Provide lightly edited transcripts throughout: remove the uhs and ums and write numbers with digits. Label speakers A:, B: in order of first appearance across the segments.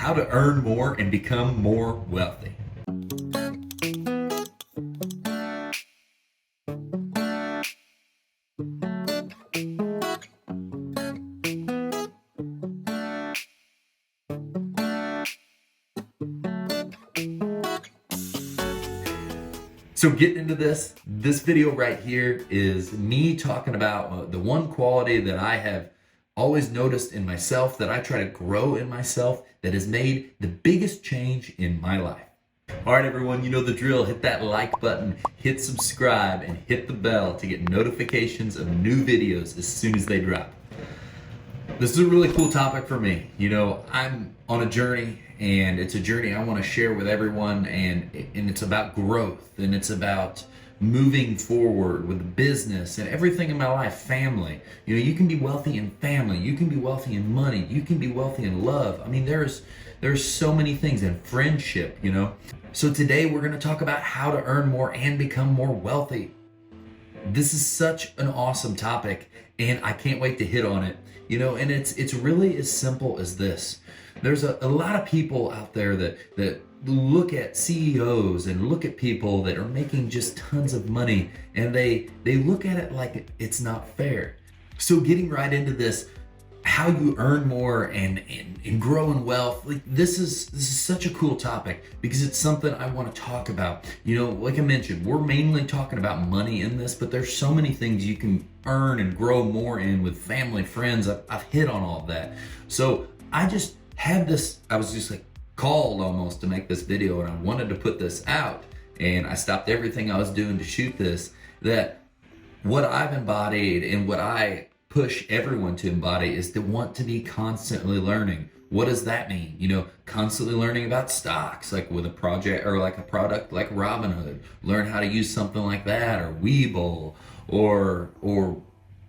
A: how to earn more and become more wealthy. So getting into this video right here is me talking about the one quality that I have always noticed in myself, that I try to grow in myself, that has made the biggest change in my life. All right, everyone, you know the drill. Hit that like button, hit subscribe, and hit the bell to get notifications of new videos as soon as they drop. This is a really cool topic for me. You know, I'm on a journey, and it's a journey I want to share with everyone, and it's about growth, and it's about moving forward with business and everything in my life, family. You know, you can be wealthy in family, you can be wealthy in money, you can be wealthy in love. I mean, there's so many things, in friendship, you know. So today we're going to talk about how to earn more and become more wealthy. This is such an awesome topic, and I can't wait to hit on it. You know, and it's really as simple as this. There's a lot of people out there that look at CEOs and look at people that are making just tons of money, and they look at it like it's not fair. So getting right into this, how you earn more and grow in wealth, like this is such a cool topic because it's something I want to talk about. You know, like I mentioned, we're mainly talking about money in this, but there's so many things you can earn and grow more in with family, friends. I've hit on all of that. So I just had this, I was just like called almost to make this video, and I wanted to put this out, and I stopped everything I was doing to shoot this, that what I've embodied and what I push everyone to embody is to want to be constantly learning. What does that mean? You know, constantly learning about stocks, like with a project or like a product like Robinhood. Learn how to use something like that, or Webull, or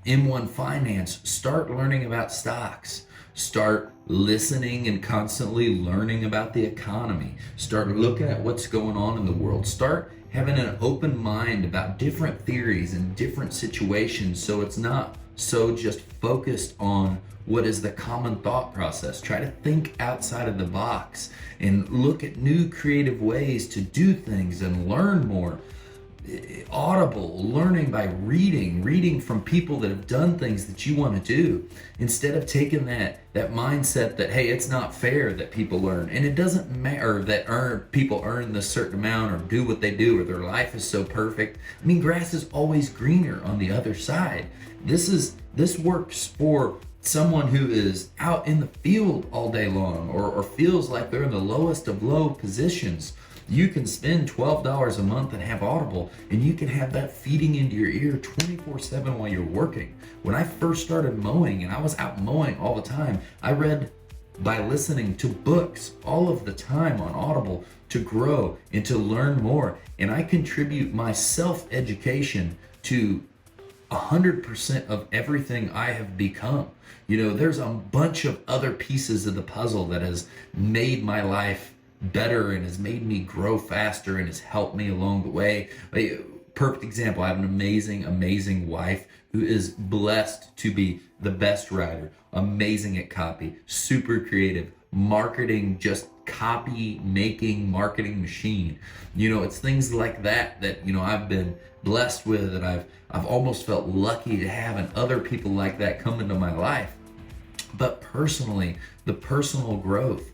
A: M1 Finance. Start learning about stocks. Start listening and constantly learning about the economy. Start looking at what's going on in the world. Start having an open mind about different theories and different situations, so it's not so just focused on what is the common thought process. Try to think outside of the box and look at new creative ways to do things and learn more. Audible, learning by reading from people that have done things that you want to do, instead of taking that mindset that, hey, it's not fair that people learn, and it doesn't matter that people earn this certain amount or do what they do or their life is so perfect. I mean, grass is always greener on the other side. This works for someone who is out in the field all day long, or feels like they're in the lowest of low positions. You can spend $12 a month and have Audible, and you can have that feeding into your ear 24/7 while you're working. When I first started mowing, and I was out mowing all the time, I read by listening to books all of the time on Audible to grow and to learn more. And I contribute my self-education to 100% of everything I have become. You know, there's a bunch of other pieces of the puzzle that has made my life better and has made me grow faster and has helped me along the way. Perfect example, I have an amazing wife who is blessed to be the best writer, amazing at copy, super creative, marketing, just copy making marketing machine. You know, it's things like that you know, I've been blessed with, and I've almost felt lucky to have, and other people like that come into my life. But personally, the personal growth,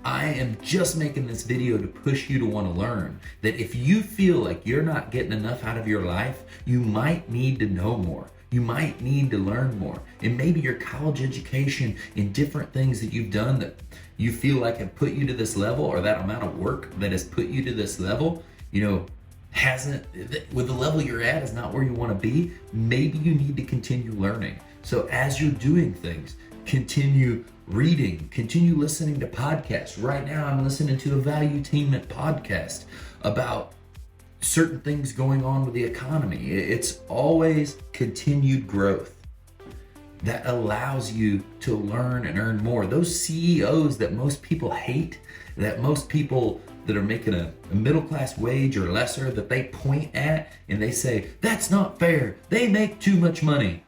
A: I am just making this video to push you to want to learn. That if you feel like you're not getting enough out of your life, you might need to know more. You might need to learn more. And maybe your college education and different things that you've done that you feel like have put you to this level, or that amount of work that has put you to this level, you know, with the level you're at is not where you want to be. Maybe you need to continue learning. So as you're doing things, continue reading, continue listening to podcasts. Right now I'm listening to a Valuetainment podcast about certain things going on with the economy. It's always continued growth that allows you to learn and earn more. Those CEOs that most people hate, that most people that are making a middle class wage or lesser, that they point at and they say, that's not fair, they make too much money.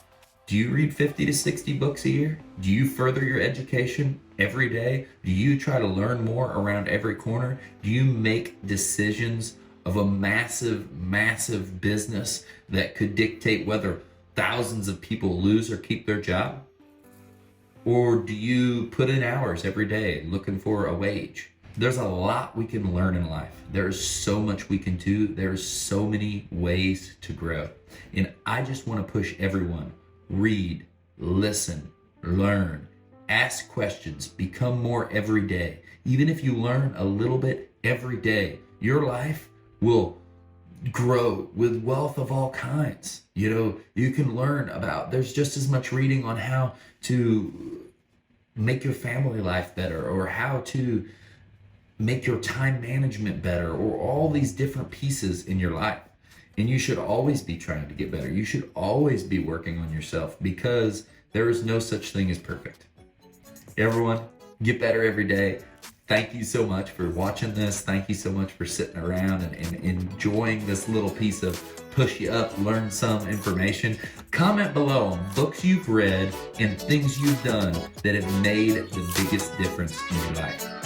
A: Do you read 50 to 60 books a year? Do you further your education every day? Do you try to learn more around every corner? Do you make decisions of a massive, massive business that could dictate whether thousands of people lose or keep their job? Or do you put in hours every day looking for a wage? There's a lot we can learn in life. There's so much we can do. There's so many ways to grow. And I just want to push everyone. Read, listen, learn, ask questions, become more every day. Even if you learn a little bit every day, your life will grow with wealth of all kinds. You can learn about, there's just as much reading on how to make your family life better, or how to make your time management better, or all these different pieces in your life. And you should always be trying to get better. You should always be working on yourself, because there is no such thing as perfect. Everyone, get better every day. Thank you so much for watching this. Thank you so much for sitting around and enjoying this little piece of push you up, learn some information. Comment below on books you've read and things you've done that have made the biggest difference in your life.